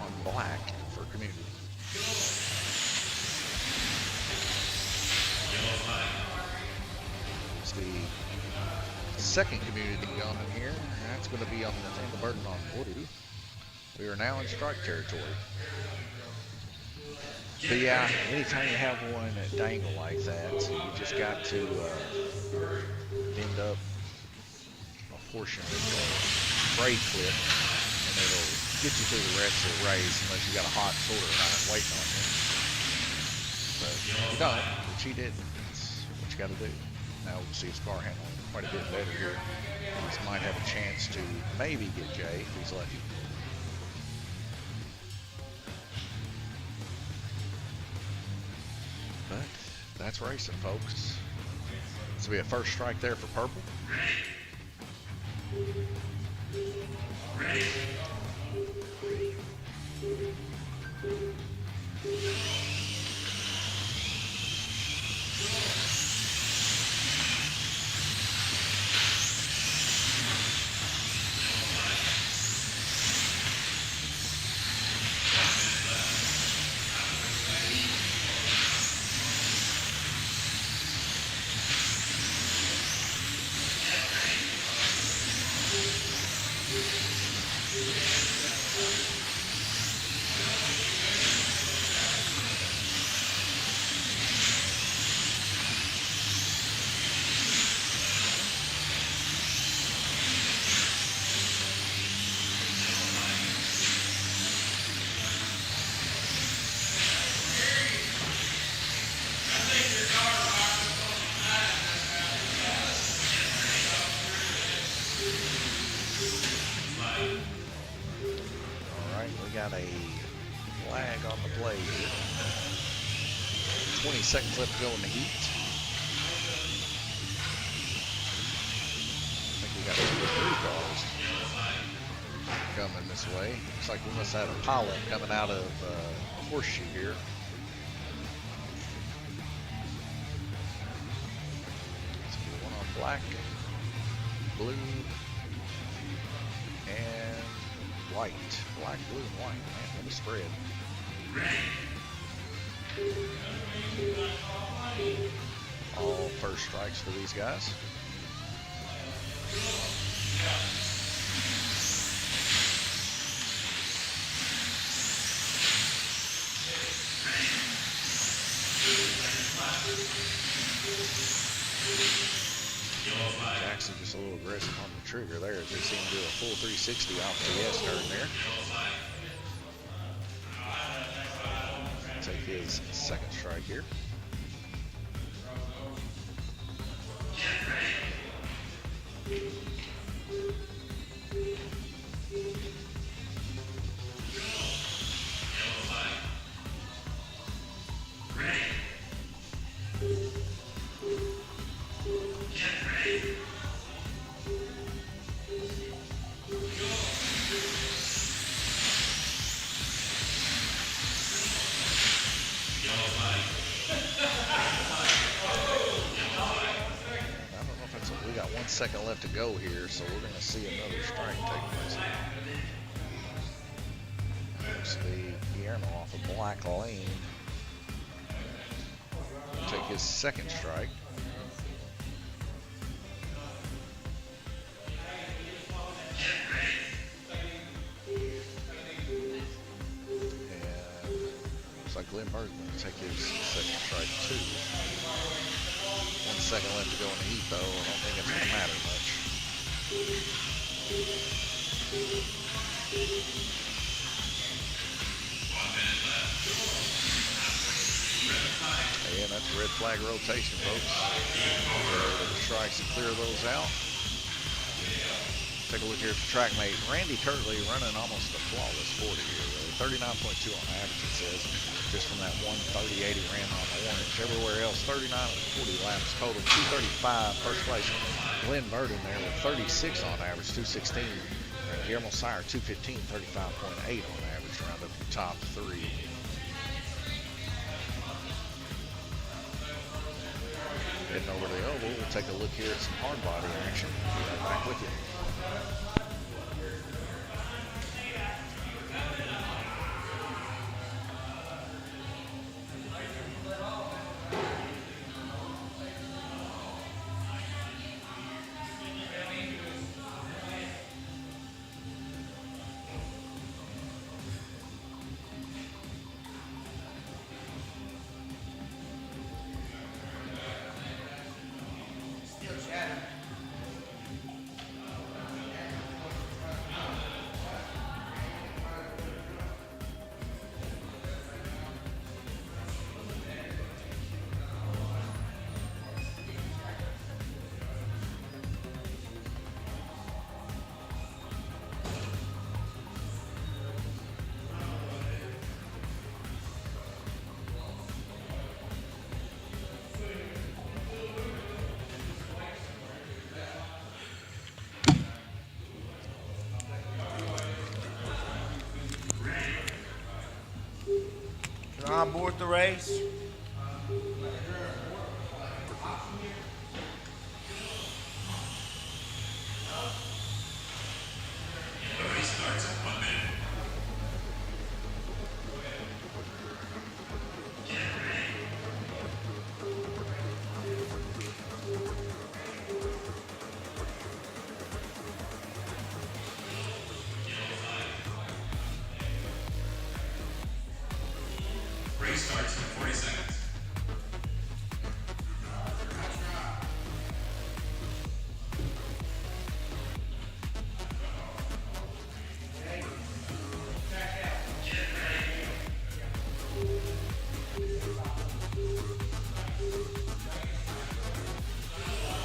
on black for community. It's the second community going here. It's going to be on the burden on blue. We are now in strike territory. But yeah, anytime you have one dangle like that, you just got to bend up a portion of the braid clip, and it'll get you through the rest of the race unless you got a hot sorter iron waiting on you. But you don't, which he didn't. That's what you got to do. Now we'll see his car handling quite a bit better here. He might have a chance to maybe get Jay if he's lucky. But that's racing, folks. This will be a first strike there for purple. Got a flag on the play here. 20 seconds left to go in the heat. I think we got 2 or 3 cars coming this way. Looks like we must have a pilot coming out of Horseshoe here. Let's get one on black, blue, and white. Black, blue, and white. Man, what a spread. All first strikes for these guys. Jackson just a little aggressive on the trigger there as they seem to do a full 360 off the S turn there. Take his second strike here. Second left to go here, so we're going to see another strike take place. Looks the Guillermo off a black lane. Take his second strike. And looks like Glenn Bird's going to take his second strike too. 1 second left to go in the heat, though. I don't think it's going to matter much. And that's a red flag rotation, folks. The strikes to clear those out. Take a look here at the track mate. Randy Turtley running almost a flawless 40 here, really. 39.2 on average, it says, just from that 1:30.80 ran on the orange. Everywhere else, 39 and 40 laps total. 2:35 first place. Glenn Burden there with 36 on average, 2:16. Guillermo Sire 2:15, 35.8 on average, round up the top 3. Heading over to the oval, we'll take a look here at some hard body action. Be right back with you. abort the race. The race starts in 1 minute. Race starts in 40 seconds.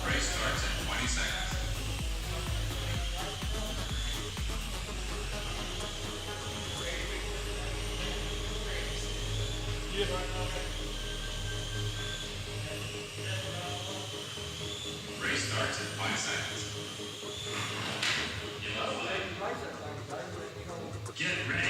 Race starts in 20 seconds. Race starts in 5 seconds. Get ready.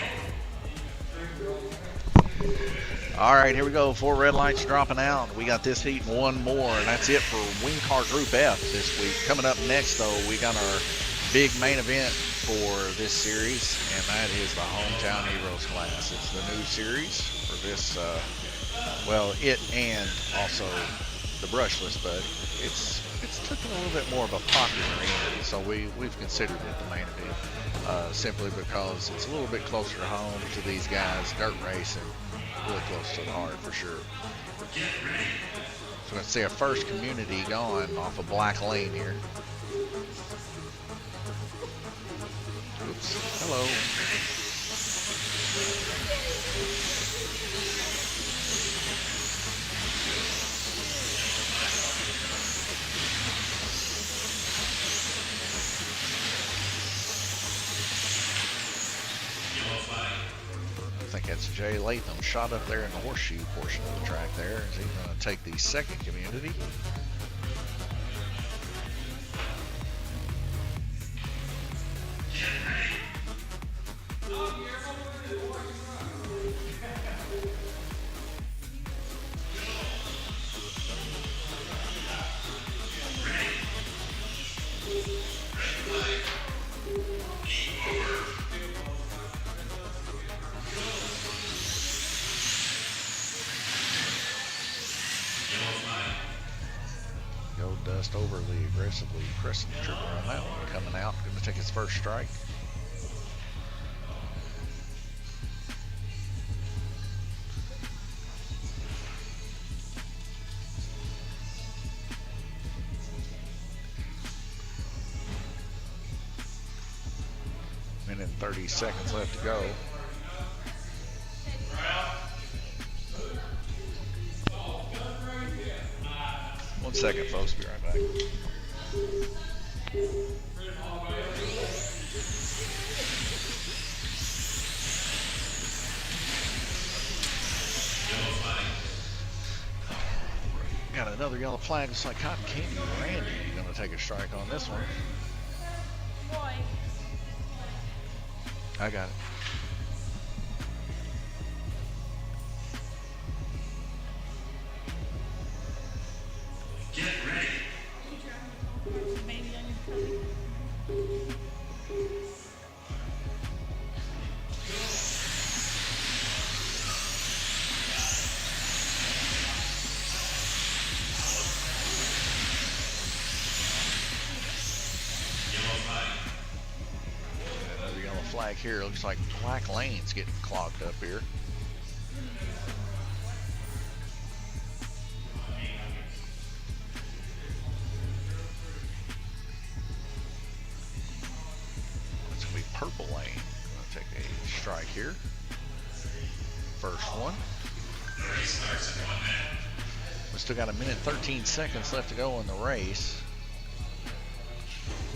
All right, here we go. 4 red lights dropping out. We got this heat and one more, and that's it for Wing Car Group F this week. Coming up next, though, we got our big main event for this series, and that is the Hometown Heroes class. It's the new series for this, well, it and also the brushless, but it's taken a little bit more of a popular entry, so we've considered it the main event, simply because it's a little bit closer to home to these guys, dirt racing, really close to the heart for sure. So we're going to see our first community going off a black lane here. Oops, hello. I think that's Jay Latham shot up there in the horseshoe portion of the track there. Is he going to take the second community? Go Dust overly aggressively pressing the trigger on that one. Coming out, going to take his first strike. Minute and 30 seconds left to go. One second, folks. Be right back. Got another yellow flag. It's like cotton candy. Randy going to take a strike on this one. Boy. I got it. Get ready. Baby on your tummy. Another yellow flag here. Looks like black lane's getting clogged up here. It's going to be purple lane. I'm going to take a strike here. First one. The race starts in 1 minute. We still got a minute 13 seconds left to go in the race.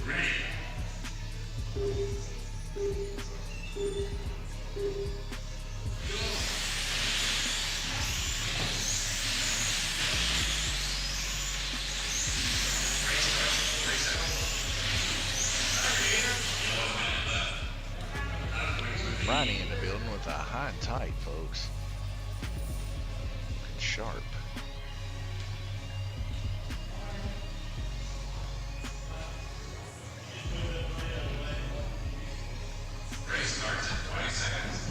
Ready. Ronnie in the building with a high and tight, folks. sharp. Race starts in 20 seconds.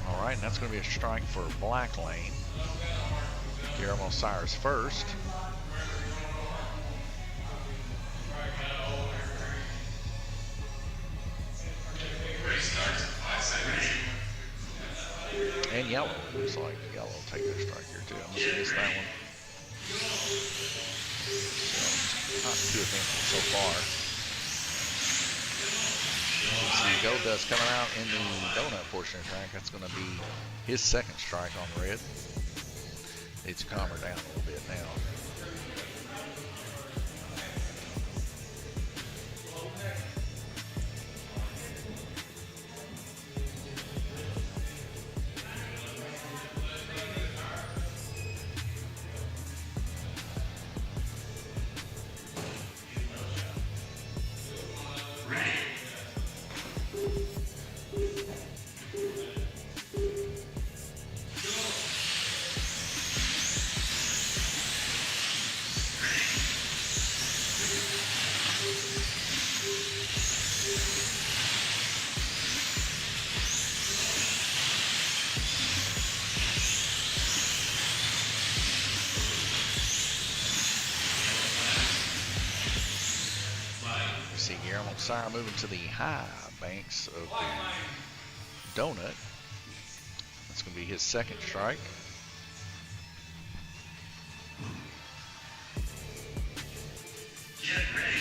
All right, and that's going to be a strike for Black Lane. Guillermo Cyrus first. Race starts in 5 seconds. And yellow. It looks like yellow will take that strike here too. I must have missed that one. So, not too eventful so far. You see Gold Dust coming out in the donut portion of the track. That's going to be his second strike on the red. Needs to calm her down a little bit now. See Guillermo Sire moving to the high banks of the donut. That's going to be his second strike. Get ready.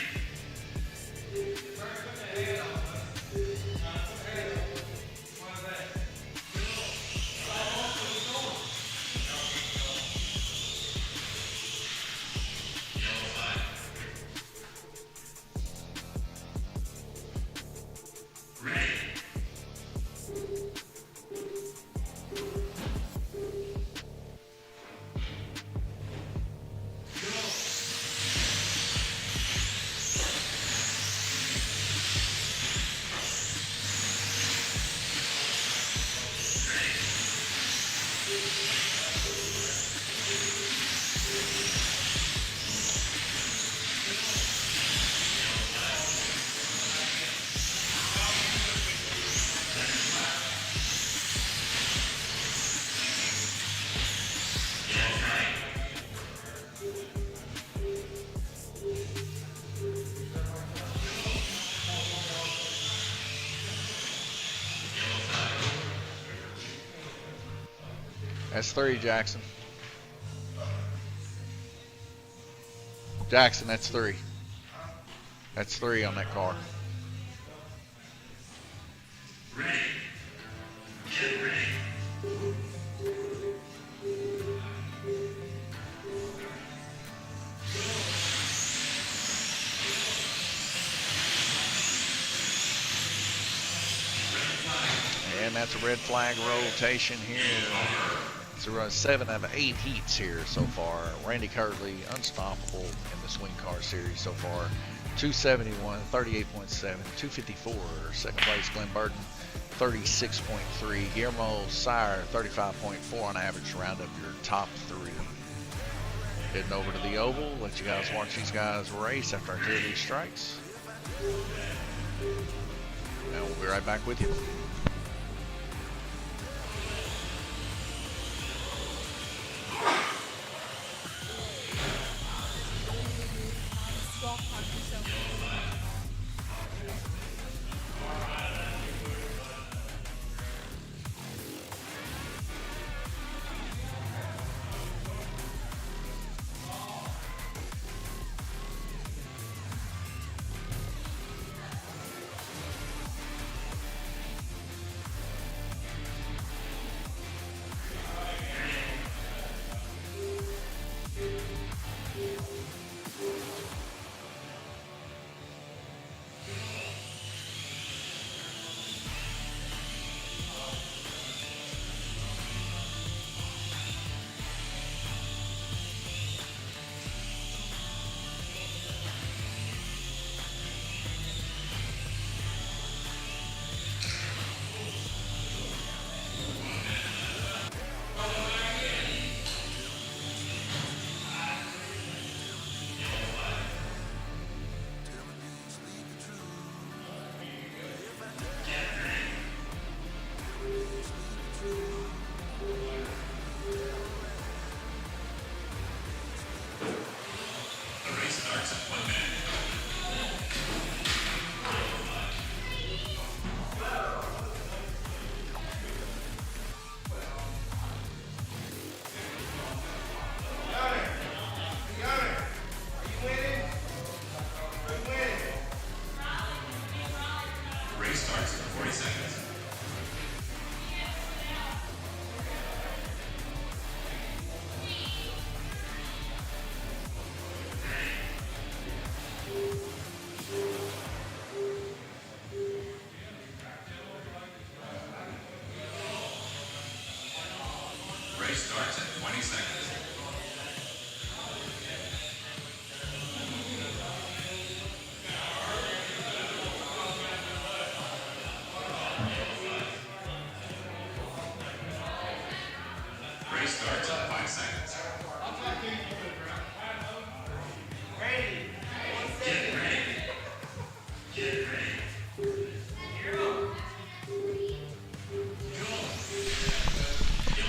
That's 3, Jackson. Jackson, that's 3. That's 3 on that car. Ready. Get ready. And that's a red flag rotation here. So 7 out of 8 heats here so far. Randy Curley, unstoppable in the Swing Car Series so far. 271, 38.7, 254. Second place, Glenn Burton, 36.3. Guillermo Sire, 35.4 on average. Round up your top 3. Heading over to the oval, let you guys watch these guys race after I clear these strikes. And we'll be right back with you. seconds.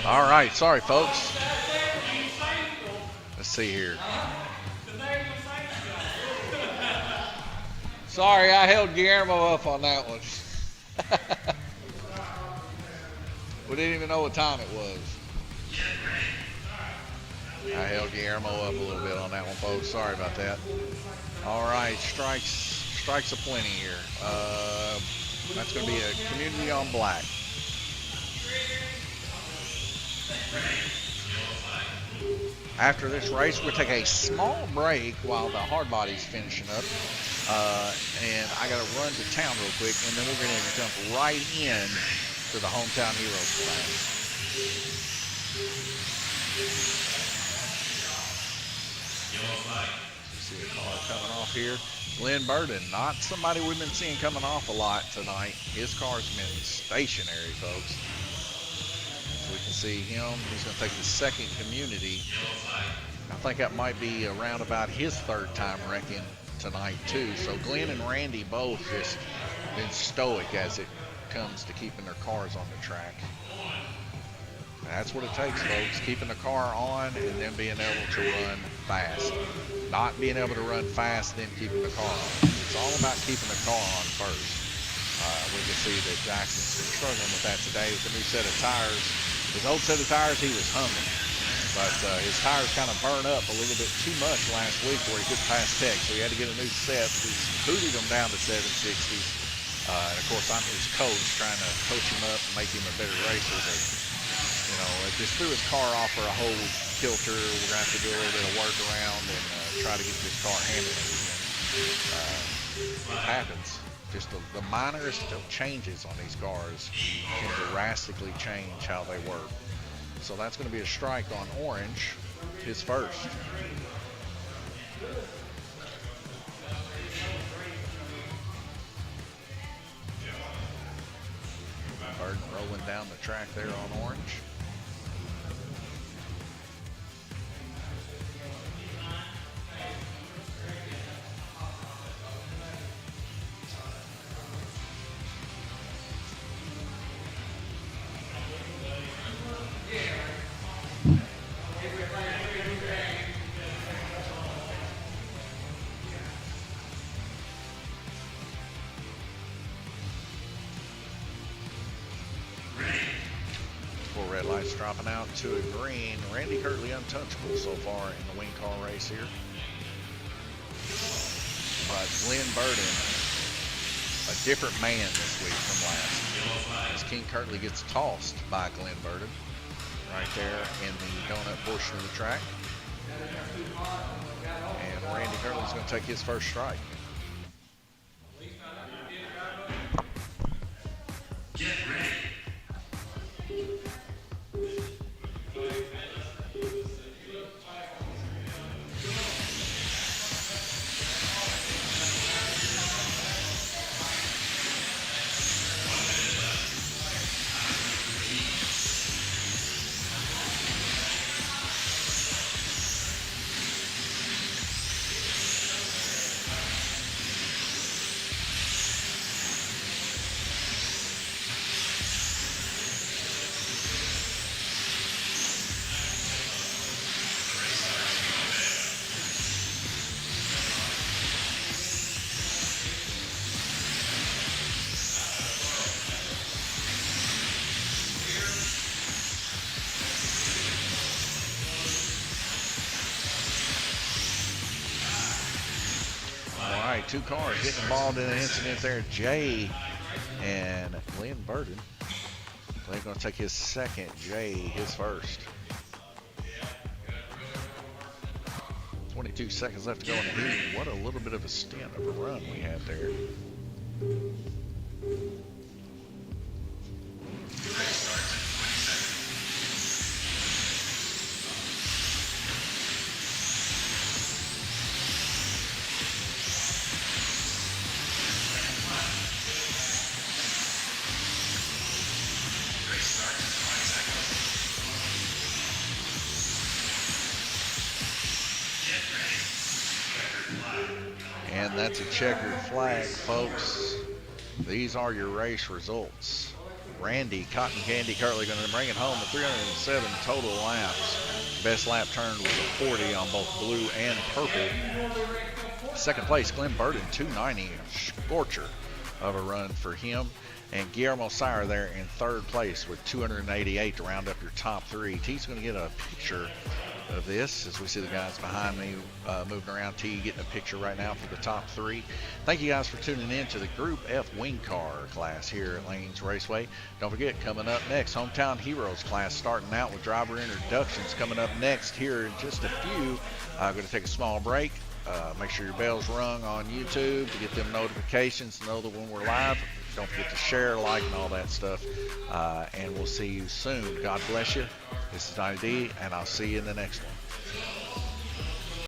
All right, sorry folks. Let's see here. Sorry, I held Guillermo up on that one. We didn't even know what time it was. I held Guillermo up a little bit on that one, folks. Sorry about that. All right, strikes aplenty here. That's going to be a community on black. After this race, we'll take a small break while the hard body's finishing up. And I got to run to town real quick, and then we're going to jump right in to the Hometown Heroes class. See a car coming off here. Glenn Burden, not somebody we've been seeing coming off a lot tonight. His car's been stationary, folks. We can see him. He's going to take the second community. I think that might be around about his third time wrecking tonight too. So Glenn and Randy both just been stoic as it comes to keeping their cars on the track. That's what it takes, folks. Keeping the car on and then being able to run fast. Not being able to run fast, then keeping the car on. It's all about keeping the car on first. We can see that Jackson's been struggling with that today with the new set of tires. His old set of tires, he was humming. But his tires kind of burned up a little bit too much last week where he couldn't pass tech. So he had to get a new set. He's booted them down to 760s. And of course, I'm his coach, trying to coach him up and make him a better racer. But, you know, it just threw his car off for a whole kilter. We're going to have to do a little bit of work around and try to get this car handling again. It happens. Just the minorest of changes on these cars can drastically change how they work. So that's going to be a strike on Orange, his first. Burden rolling down the track there on Orange. Red lights dropping out to a green. Randy Kirtley untouchable so far in the wing car race here. But Glenn Burden, a different man this week from last. As King Kirtley gets tossed by Glenn Burden right there in the donut portion of the track. And Randy Kirtley's going to take his first strike. Get ready. Two cars getting involved in an incident there. Jay and Glenn Burden. Glenn going to take his second. Jay his first. 22 seconds left to go in the heat. What a little bit of a stint of a run we had there. And that's a checkered flag, folks. These are your race results. Randy Cotton Candy Curley going to bring it home with 307 total laps. Best lap turned was a 40 on both blue and purple. Second place, Glenn Burden, 290, a scorcher of a run for him. And Guillermo Sire there in third place with 288 to round up your top three. T's going to get a picture of this as we see the guys behind me moving around. T getting a picture right now for the top three. Thank you guys for tuning in to the Group F wing car class here at Lanes Raceway. Don't forget, coming up next, Hometown Heroes class starting out with driver introductions coming up next here in just a few. I'm going to take a small break. Make sure your bell's rung on YouTube to get them notifications to know that when we're live. Don't forget to share, like, and all that stuff. And we'll see you soon. God bless you. This is 90D, and I'll see you in the next one.